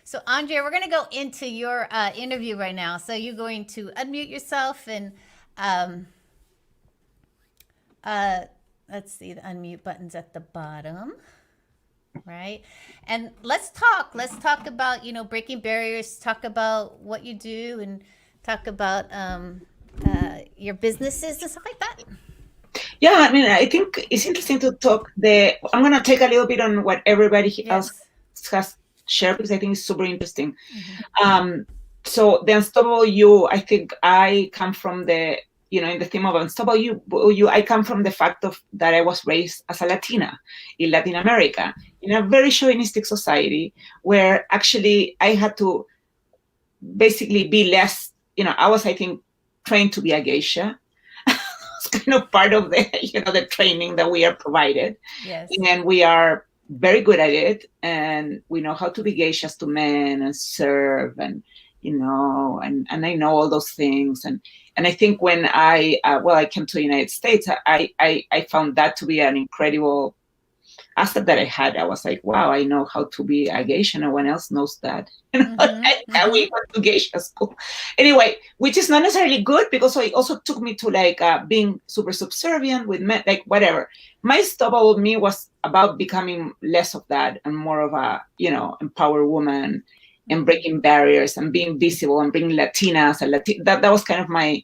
So, Andrea, we're going to go into your interview right now. So, you're going to unmute yourself and um, uh, let's see, the unmute button's at the bottom, right? And let's talk. Let's talk about, breaking barriers, talk about what you do, and talk about your businesses and stuff like that. Yeah, I mean, I think it's interesting to talk. I'm going to take a little bit on what everybody else has shared because I think it's super interesting. Mm-hmm. So the Unstoppable You, I think I come from in the theme of Unstoppable You, I come from the fact of that I was raised as a Latina in Latin America, in a very chauvinistic society where actually I had to basically be less, I was, I think, trained to be a geisha. It's kind of part of the training that we are provided. Yes. And we are very good at it. And we know how to be geishas to men and serve and, and I know all those things. And I think when I came to the United States, I found that to be an incredible asset that I had. I was like, wow, I know how to be a geisha. No one else knows that. We went to geisha school. Anyway, which is not necessarily good because it also took me to being super subservient with men, like whatever. My Unstoppable Me was about becoming less of that and more of a, empowered woman and breaking barriers and being visible and bringing Latinas and that was kind of my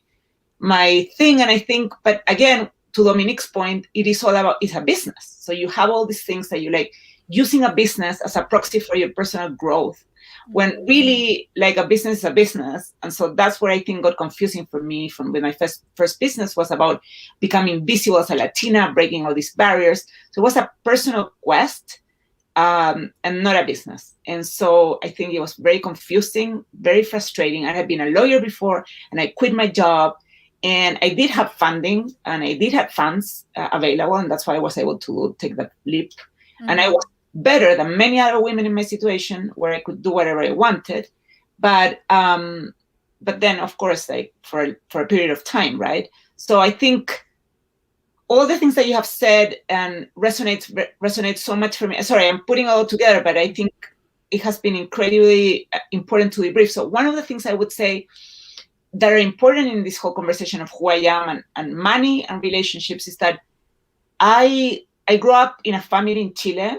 thing. And I think, but again, to Dominique's point, it's a business. So you have all these things that you like using a business as a proxy for your personal growth when really like a business is a business. And so that's where I think got confusing for me from when my first business was about becoming visible as a Latina, breaking all these barriers. So it was a personal quest and not a business. And so I think it was very confusing, very frustrating. I had been a lawyer before and I quit my job. And I did have funding and I did have funds available. And that's why I was able to take that leap. Mm-hmm. And I was better than many other women in my situation where I could do whatever I wanted. But then, of course, like for a period of time, right? So I think all the things that you have said and resonates so much for me. Sorry, I'm putting it all together, but I think it has been incredibly important to debrief. So one of the things I would say that are important in this whole conversation of who I am and money and relationships is that I grew up in a family in Chile,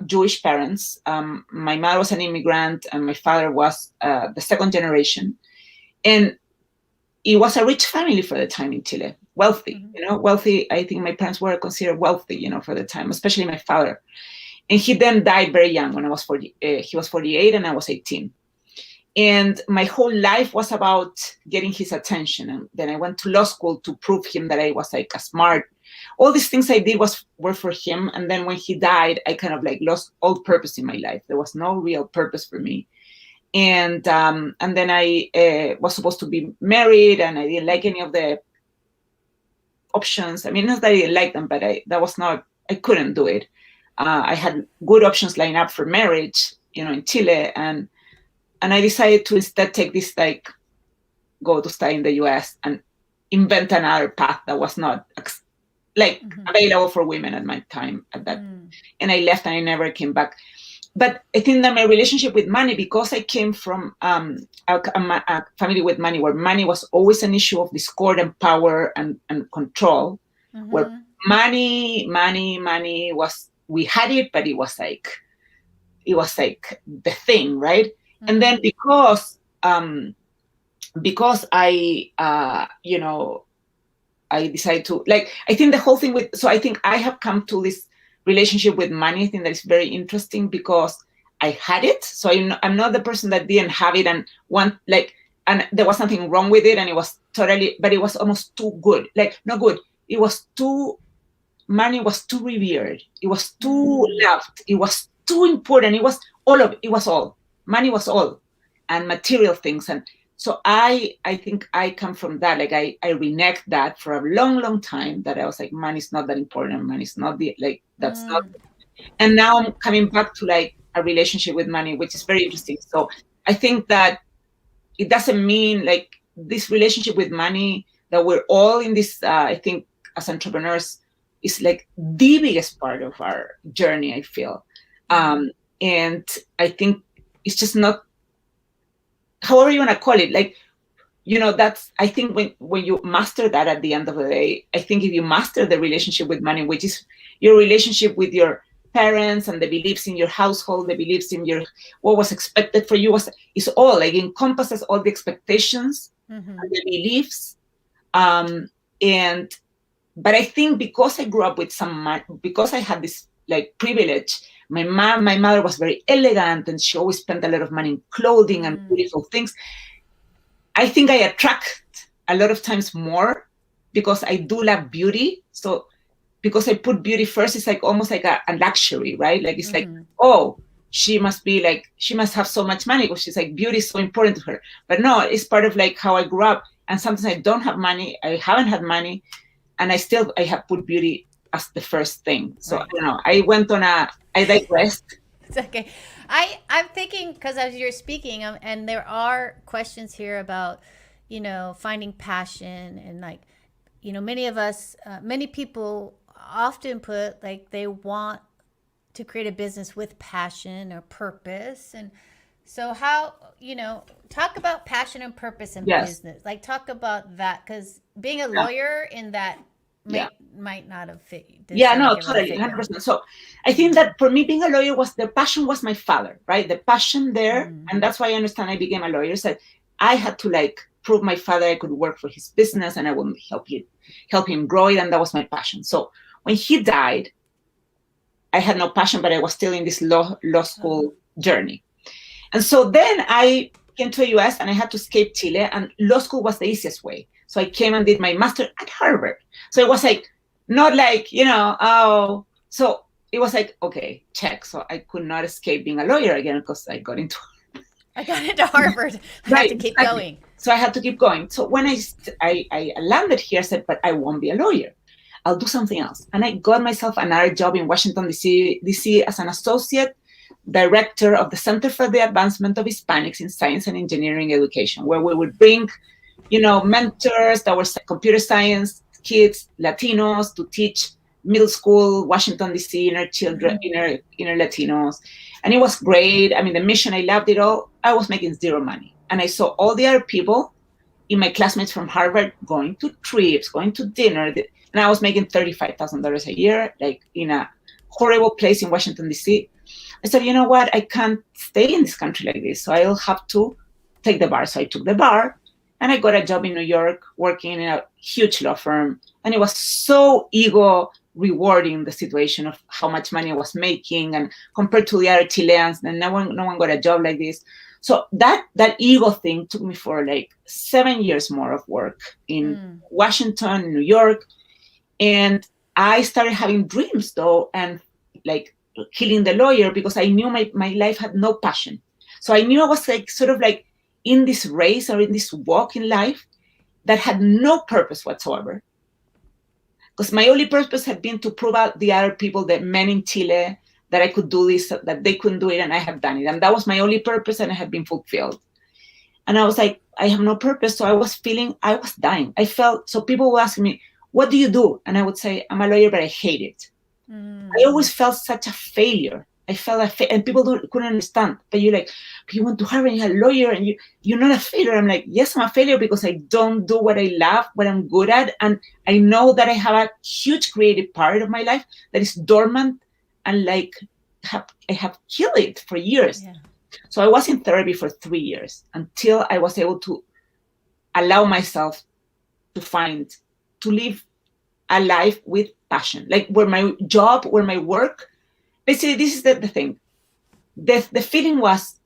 Jewish parents. My mother was an immigrant and my father was the second generation. And it was a rich family for the time in Chile, wealthy, wealthy. I think my parents were considered wealthy, for the time, especially my father. And he then died very young when I was 40. He was 48 and I was 18. And my whole life was about getting his attention. And then I went to law school to prove him that I was like a smart. All these things I did were for him. And then when he died, I kind of like lost all purpose in my life. There was no real purpose for me. And then I was supposed to be married and I didn't like any of the options. I mean, not that I didn't like them, but I couldn't do it. I had good options lined up for marriage, in Chile. And I decided to instead take this, go to study in the US and invent another path that was not available for women at my time at that. And I left and I never came back. But I think that my relationship with money, because I came from a family with money, where money was always an issue of discord and power and control, where money was, we had it, but it was like the thing, right? And then because I, I decided to, I think the whole thing I think I have come to this relationship with money. I think that is very interesting because I had it. So I'm not the person that didn't have it and and there was nothing wrong with it. And it was but it was almost too good. Not good. It was money was too revered. It was too loved. It was too important. It was all. Money was all, and material things. And so I think I come from that. I reneged that for a long, long time, that I was like, money's not that important. Money's not that's not. And now I'm coming back to a relationship with money, which is very interesting. So I think that it doesn't mean this relationship with money that we're all in this, I think as entrepreneurs is the biggest part of our journey, I feel. And I think it's just not, however you want to call it, like, that's, I think when you master that at the end of the day, I think if you master the relationship with money, which is your relationship with your parents and the beliefs in your household, the beliefs in what was expected for you, is all like encompasses all the expectations and the beliefs. But I think because I grew up with some money, because I had this like privilege, my mother was very elegant and she always spent a lot of money in clothing and beautiful things. I think I attract a lot of times more because I do love beauty. So because I put beauty first, it's like almost like a luxury, right? Like it's like, oh, she must have so much money because she's like, beauty is so important to her. But no, it's part of like how I grew up. And sometimes I don't have money, I haven't had money, and I have put beauty as the first thing. So right. I don't know, I digressed. It's okay. I'm thinking, because as you're speaking, and there are questions here about, finding passion, and like, many of us, many people often put like they want to create a business with passion or purpose. And so how, talk about passion and purpose in business, like talk about that, because being a lawyer in that might not have fit you. Totally, 100%. So I think that for me, being a lawyer the passion was my father, right? The passion there. And that's why I understand I became a lawyer. So I had to like prove my father I could work for his business and I would help him grow it. And that was my passion. So when he died, I had no passion, but I was still in this law school journey. And so then I came to the US and I had to escape Chile, and law school was the easiest way. So I came and did my master at Harvard. So it was like, not like, so it was like, okay, check. So I could not escape being a lawyer again because I got into Harvard. I had to keep going. So I had to keep going. So when I landed here, I said, but I won't be a lawyer. I'll do something else. And I got myself another job in Washington, D.C. as an associate director of the Center for the Advancement of Hispanics in Science and Engineering Education, where we would bring, mentors that were computer science kids, Latinos, to teach middle school, Washington, D.C., inner children, inner Latinos. And it was great. I mean, the mission, I loved it all. I was making zero money. And I saw all the other people in my classmates from Harvard going to trips, going to dinner. And I was making $35,000 a year, like in a horrible place in Washington, D.C. I said, you know what? I can't stay in this country like this. So I'll have to take the bar. So I took the bar and I got a job in New York working in a huge law firm. And it was so ego rewarding, the situation of how much money I was making, and compared to the other Chileans, and no one got a job like this. So that ego thing took me for like 7 years more of work in Washington, New York. And I started having dreams though, and like killing the lawyer, because I knew my life had no passion. So I knew I was like sort of like in this race or in this walk in life that had no purpose whatsoever. Because my only purpose had been to prove out the other people, the men in Chile, that I could do this, that they couldn't do it, and I had done it. And that was my only purpose, and it had been fulfilled. And I was like, I have no purpose. So I was dying. So people were asking me, what do you do? And I would say, I'm a lawyer, but I hate it. I always felt such a failure. I felt and people couldn't understand. But you're like, but you went to Harvard, you're a lawyer, and you're not a failure. I'm like, yes, I'm a failure because I don't do what I love, what I'm good at. And I know that I have a huge creative part of my life that is dormant, and like I have killed it for years. Yeah. So I was in therapy for 3 years until I was able to allow myself to live a life with passion, like where my job, where my work. Basically, this is the thing. The feeling was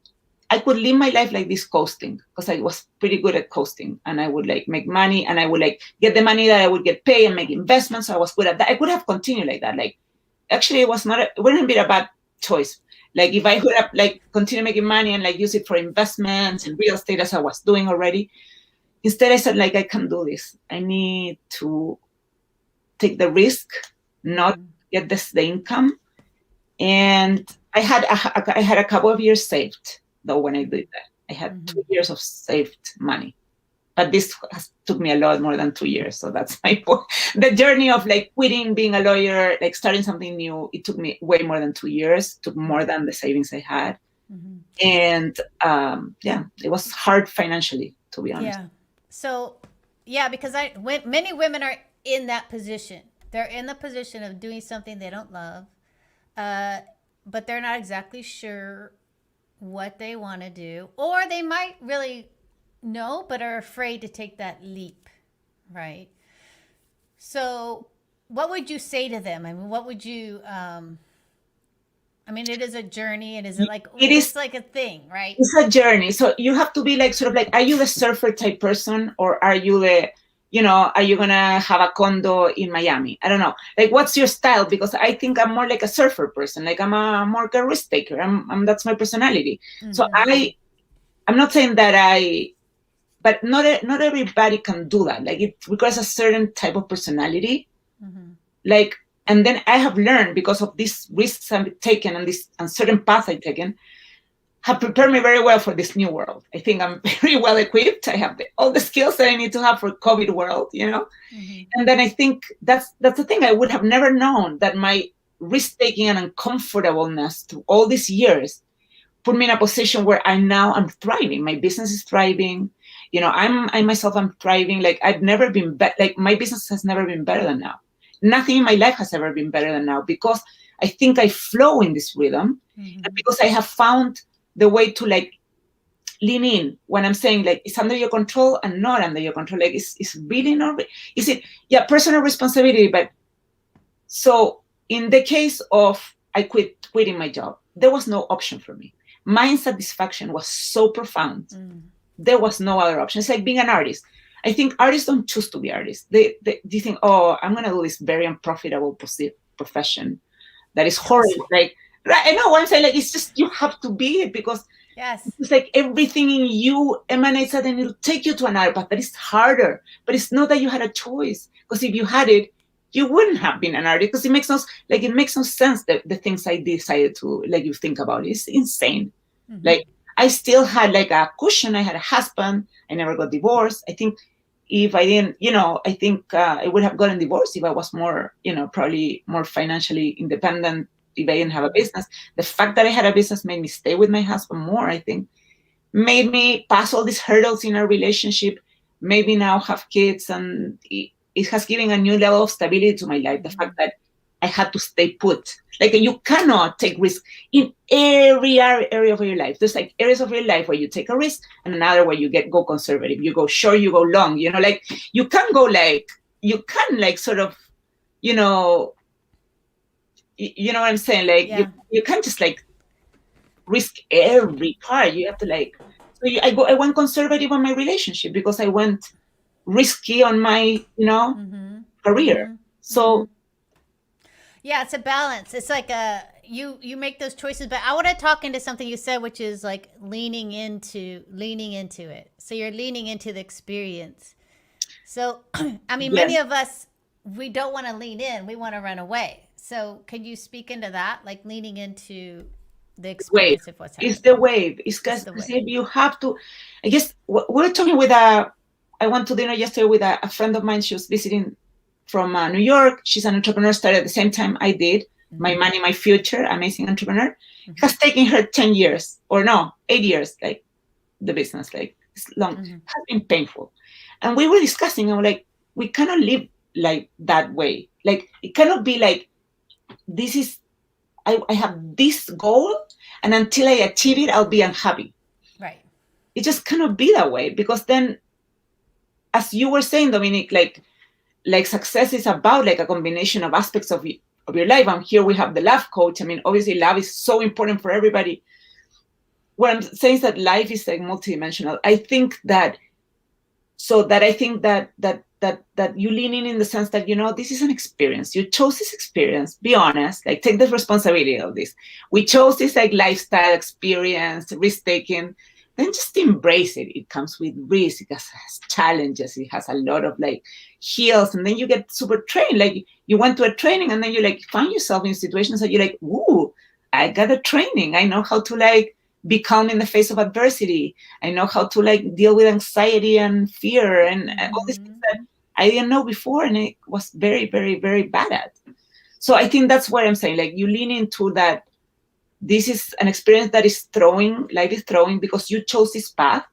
I could live my life like this, coasting, because I was pretty good at coasting, and I would like make money, and I would like get the money that I would get paid and make investments. So I was good at that. I could have continued like that. Like, actually, it wouldn't be a bad choice. Like if I could have like continue making money and like use it for investments and real estate as I was doing already. Instead, I said, like, I can't do this. I need to take the risk, not get the income. And I had a couple of years saved, though, when I did that. I had 2 years of saved money. But this took me a lot more than 2 years. So that's my point. The journey of like quitting being a lawyer, like starting something new, it took me way more than 2 years, took more than the savings I had. And yeah, it was hard financially, to be honest. Yeah. So, yeah, because many women are in that position. They're in the position of doing something they don't love, uh, but they're not exactly sure what they want to do, or they might really know, but are afraid to take that leap, right? So, what would you say to them? I mean, what would you? I mean, it is a journey, and is it like It it's is. like a thing, right? It's a journey. So you have to be like sort of like, are you the surfer type person, or are you the, are you gonna have a condo in Miami? I don't know. Like, what's your style? Because I think I'm more like a surfer person. Like, I'm a more a risk taker. That's my personality. So I'm not saying that but not everybody can do that. Like, it requires a certain type of personality. Like, and then I have learned, because of these risks I've taken and this uncertain path I've taken, have prepared me very well for this new world. I think I'm very well equipped. I have all the skills that I need to have for COVID world, And then I think that's the thing. I would have never known that my risk taking and uncomfortableness through all these years put me in a position where I'm thriving. My business is thriving. I myself am thriving. Like, I've never been like, my business has never been better than now. Nothing in my life has ever been better than now, because I think I flow in this rhythm, and because I have found the way to like lean in when I'm saying like it's under your control and not under your control. Like, it's really not. Is it? Yeah, personal responsibility. But so in the case of quitting my job, there was no option for me. My satisfaction was so profound. There was no other option. It's like being an artist. I think artists don't choose to be artists. They think, oh, I'm gonna do this very unprofitable profession that is horrible. Like, right, I know what I'm saying. Like, it's just, you have to be it, because it's like everything in you emanates that, and it'll take you to another path that is harder. But it's not that you had a choice, because if you had it, you wouldn't have been an artist, because it makes no sense that the things I decided to, like, you think about it, it's insane. Like, I still had like a cushion. I had a husband. I never got divorced. I think if I didn't, I think I would have gotten divorced if I was more, probably more financially independent, if I didn't have a business. The fact that I had a business made me stay with my husband more, I think, made me pass all these hurdles in our relationship, made me now have kids, and it has given a new level of stability to my life. The fact that I had to stay put. Like, you cannot take risks in every area of your life. There's like areas of your life where you take a risk, and another where you go conservative. You go short, you go long. Like, you can go like, you can like sort of, you know what I'm saying? Like, you can't just like risk every part. You have to like. So I went conservative on my relationship because I went risky on my career. So. Yeah, it's a balance. It's like you make those choices, but I want to talk into something you said, which is like leaning into it. So you're leaning into the experience. So I mean, many of us, we don't want to lean in, we want to run away. So can you speak into that, like leaning into the experience of what's happening? It's the wave. It's because you have to. I guess we're talking with I went to dinner yesterday with a friend of mine. She was visiting from New York. She's an entrepreneur, started at the same time I did. My Money, My Future, amazing entrepreneur. It has taken her 10 years, or no, 8 years, like the business, like it's long. It has been painful. And we were discussing, and we're like, we cannot live like that way. Like, it cannot be like, this is, I have this goal, and until I achieve it, I'll be unhappy. Right. It just cannot be that way, because then, as you were saying, Dominic, like success is about like a combination of aspects of your life. And here we have the love coach. I mean, obviously love is so important for everybody. What I'm saying is that life is like multidimensional. I think that you lean in the sense that, this is an experience. You chose this experience. Be honest, like take the responsibility of this. We chose this like lifestyle experience, risk taking. Then just embrace it. It comes with risk. It has challenges. It has a lot of like hills. And then you get super trained. Like, you went to a training, and then you like find yourself in situations that you're like, ooh, I got a training. I know how to like be calm in the face of adversity. I know how to like deal with anxiety and fear and all these things that I didn't know before, and it was very, very, very bad at. So I think that's what I'm saying. Like, you lean into that this is an experience that is throwing, life is throwing, because you chose this path,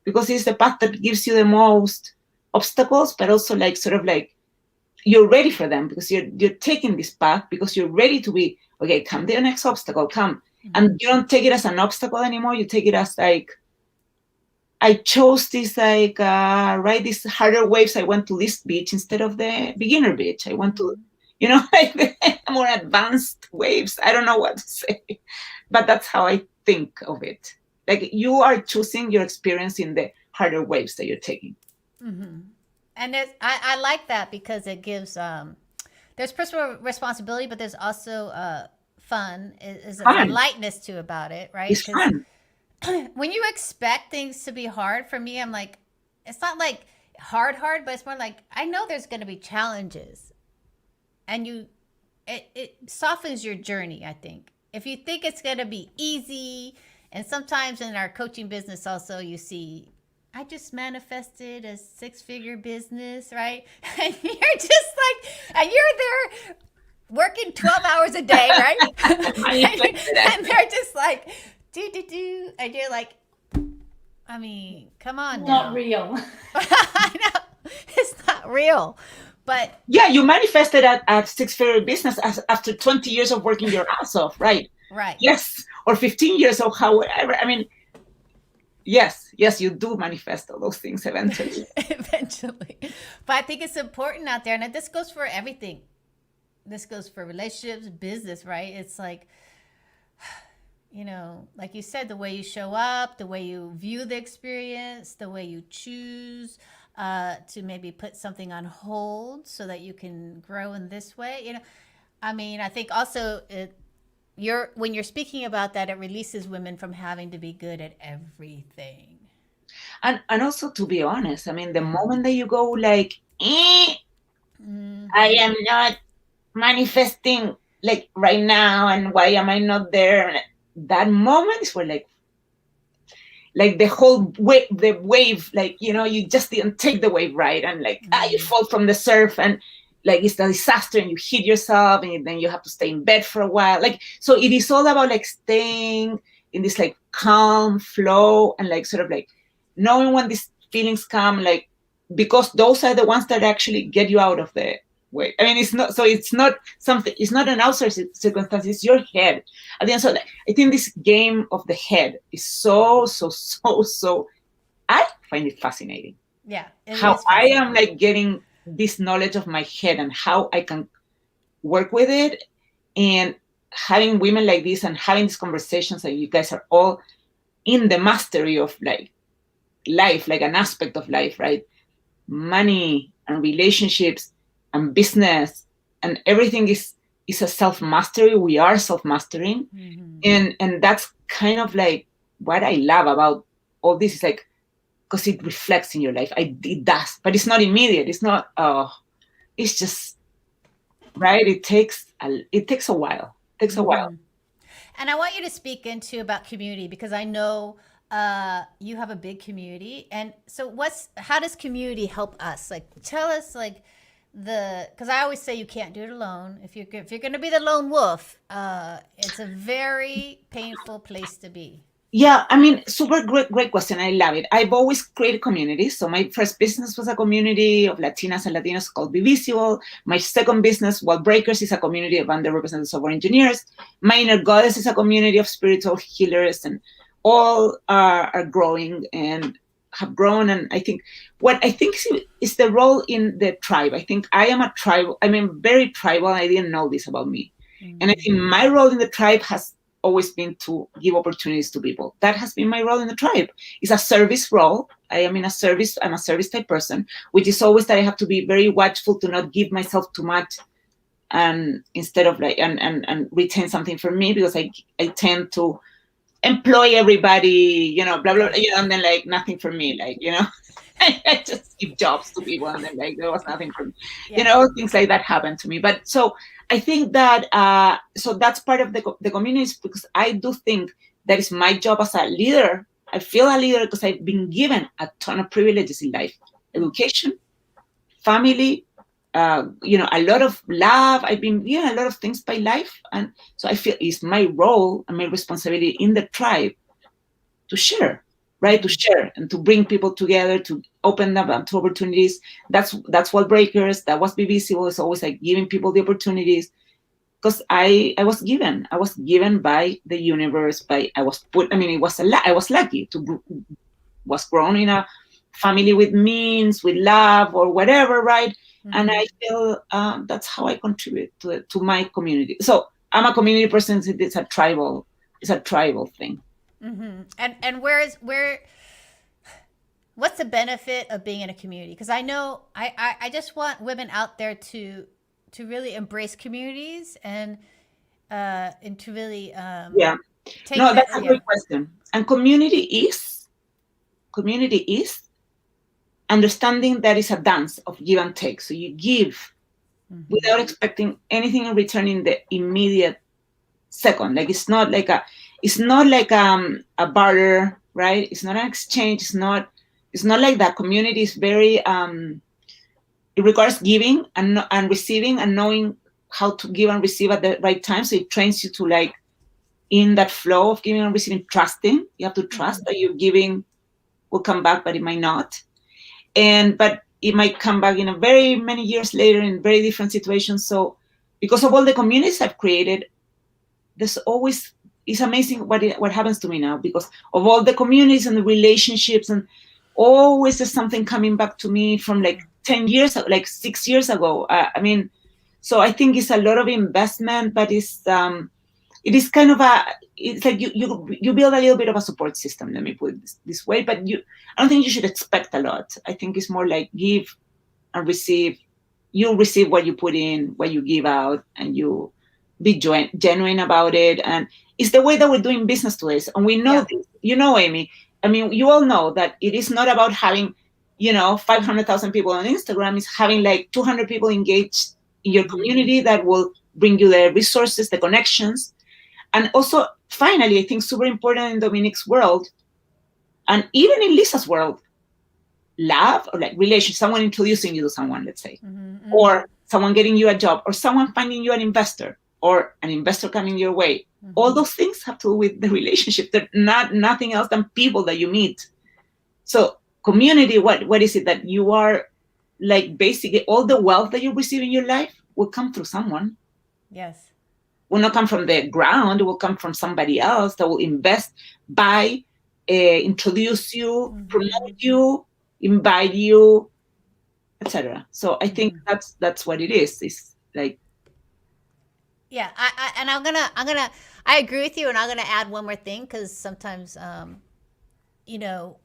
because it's the path that gives you the most obstacles, but also like sort of like you're ready for them, because you're taking this path because you're ready to be, okay, come the next obstacle, come. And you don't take it as an obstacle anymore. You take it as like, I chose this, like, right, these harder waves. I went to this beach instead of the beginner beach. I went to, like the more advanced waves. I don't know what to say, but that's how I think of it. Like, you are choosing your experience in the harder waves that you're taking. Mm-hmm. And I like that because it gives there's personal responsibility, but there's also fun. Is a Fun. lightness to about it, right? It's Because fun. when you expect things to be hard, for me, I'm like, it's not like hard, but it's more like I know there's going to be challenges, and it softens your journey. I think if you think it's going to be easy, and sometimes in our coaching business, also you see, I just manifested a 6-figure business, right? And you're just like, and you're there working 12 hours a day, right? And they're just like, do. And you're like, I mean, come on now. Not real. I know. It's not real. But yeah, you manifested a 6-figure business after 20 years of working your ass off, right? Right. Yes. Or 15 years or however. I mean, yes, you do manifest all those things eventually. Eventually. But I think it's important out there. And this goes for everything. This goes for relationships, business, right? It's like, like you said, the way you show up, the way you view the experience, the way you choose to maybe put something on hold so that you can grow in this way. I mean, I think also when you're speaking about that, it releases women from having to be good at everything. And also, to be honest, I mean, the moment that you go like, I am not manifesting like right now, and why am I not there? That moment is where like the whole the wave, like, you just didn't take the wave right, and like you fall from the surf, and like it's a disaster, and you hit yourself, and then you have to stay in bed for a while. Like, so it is all about like staying in this like calm flow, and like sort of like knowing when these feelings come, like, because those are the ones that actually get you out of the way. I mean, it's not something, it's not an outside circumstance, it's your head at the end. So I think this game of the head is so I find it fascinating. Yeah. How I am like getting this knowledge of my head and how I can work with it, and having women like this and having these conversations, and you guys are all in the mastery of like life, like an aspect of life, right? Money and relationships and business and everything is a self-mastery. We are self-mastering. And that's kind of like what I love about all this, is like, because it reflects in your life. It does, but it's not immediate. It's not, it's just, right? It takes a while. It takes a while. And I want you to speak into about community, because I know you have a big community. And so how does community help us? Like, tell us, like, because I always say you can't do it alone. If you're going to be the lone wolf, it's a very painful place to be. Yeah, I mean, super great question. I love it. I've always created communities. So my first business was a community of Latinas and Latinos called Be Visible. My second business, Wall Breakers, is a community of underrepresented software engineers. My Inner Goddess is a community of spiritual healers, and all are growing and have grown. And I think what I think is the role in the tribe. I think I am a tribal. I mean, very tribal. I didn't know this about me. And I think my role in the tribe has always been to give opportunities to people. That has been my role in the tribe. It's a service role. I'm a service type person, which is always that I have to be very watchful to not give myself too much, and instead of like and retain something for me, because I tend to employ everybody, blah blah, and then like nothing for me, like, I just give jobs to people, and then like there was nothing for me. Things like that happened to me. But so I think that so that's part of the community, because I do think that is my job as a leader. I feel a leader because I've been given a ton of privileges in life: education, family, a lot of love. I've been given a lot of things by life. And so I feel it's my role and my responsibility in the tribe to share, right? To share and to bring people together, to open them up to opportunities. That's what Breakers, that was Be Visible, is always like giving people the opportunities. Because I was given by the universe. I was lucky to was grown in a family with means, with love, or whatever, right? And I feel that's how I contribute to my community. So I'm a community person. It's a tribal thing. And what's the benefit of being in a community? Because I know I just want women out there to really embrace communities and to really Yeah. take No, that. that's a Yeah. great question. And community is understanding that it's a dance of give and take. So you give without expecting anything in return in the immediate second. Like it's not like a barter, right? It's not an exchange. It's not like that. Community is very it requires giving and receiving and knowing how to give and receive at the right time. So it trains you to, like, in that flow of giving and receiving, trusting. You have to trust that your giving will come back, but it might not. But it might come back in a very many years later in very different situations. So because of all the communities I've created, there's always, it's amazing what happens to me now because of all the communities and the relationships, and always there's something coming back to me from like 10 years, like 6 years ago. So I think it's a lot of investment, but it is kind of it's like you build a little bit of a support system, let me put it this way. But I don't think you should expect a lot. I think it's more like give and receive. You receive what you put in, what you give out, and you be genuine about it. And it's the way that we're doing business today. And we know this. Amy, I mean, you all know that it is not about having 500,000 people on Instagram. It's having like 200 people engaged in your community that will bring you the resources, the connections. And also, finally, I think super important in Dominique's world, and even in Lisa's world, love, or like relation, someone introducing you to someone, let's say, or someone getting you a job, or someone finding you an investor, or an investor coming your way. All those things have to do with the relationship. They're nothing else than people that you meet. So community, what is it that you are, like, basically all the wealth that you receive in your life will come through someone. Yes. Will not come from the ground. It will come from somebody else that will invest, buy, introduce you, promote you, invite you, etc. So I think that's what it is. It's like, Yeah, I agree with you, and I'm gonna add one more thing because sometimes, you know,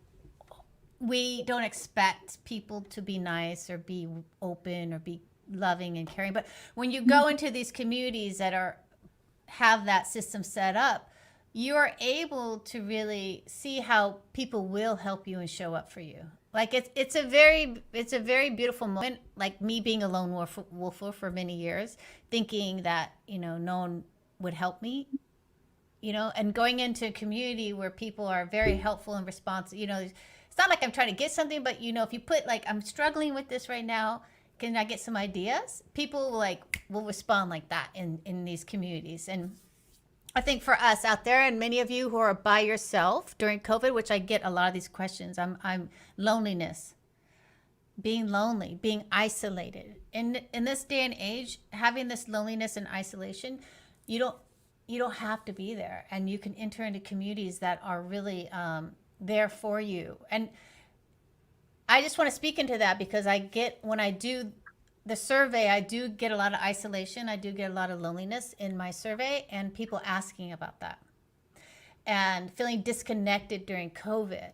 we don't expect people to be nice or be open or be loving and caring, but when you go into these communities that have that system set up, you are able to really see how people will help you and show up for you. Like it's a very beautiful moment. Like me being a lone wolf for many years, thinking that no one would help me, and going into a community where people are very helpful and responsive. It's not like I'm trying to get something, but if you put like, I'm struggling with this right now, can I get some ideas? People will respond like that in these communities. And I think for us out there, and many of you who are by yourself during COVID, which I get a lot of these questions, I'm loneliness, being lonely, being isolated. In this day and age, having this loneliness and isolation, you don't have to be there, and you can enter into communities that are really there for you. And I just want to speak into that because when I do the survey, I do get a lot of isolation. I do get a lot of loneliness in my survey, and people asking about that and feeling disconnected during COVID.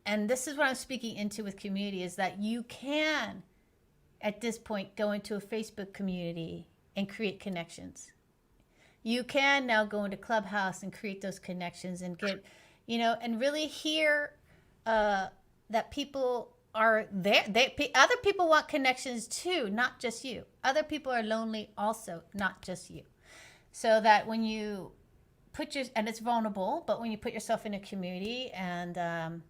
And this is what I'm speaking into with community, is that you can, at this point, go into a Facebook community and create connections. You can now go into Clubhouse and create those connections and get, and really hear that people are there. Other people want connections too, not just you. Other people are lonely also, not just you. So that when you and it's vulnerable, but when you put yourself in a community, and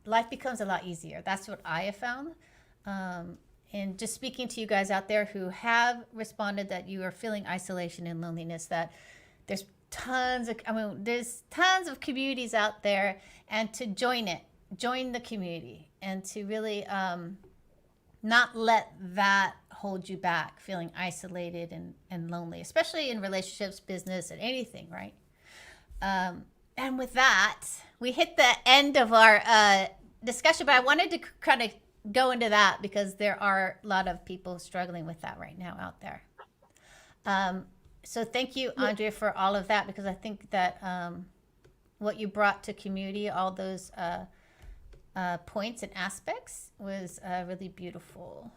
life becomes a lot easier. That's what I have found. in just speaking to you guys out there who have responded that you are feeling isolation and loneliness, that there's there's tons of communities out there, and to join the community, and to really not let that hold you back, feeling isolated and lonely, especially in relationships, business, and anything, right? And with that, we hit the end of our discussion, but I wanted to kind of go into that because there are a lot of people struggling with that right now out there. So thank you, Andrea, for all of that, because I think that what you brought to community, all those points and aspects, was really beautiful.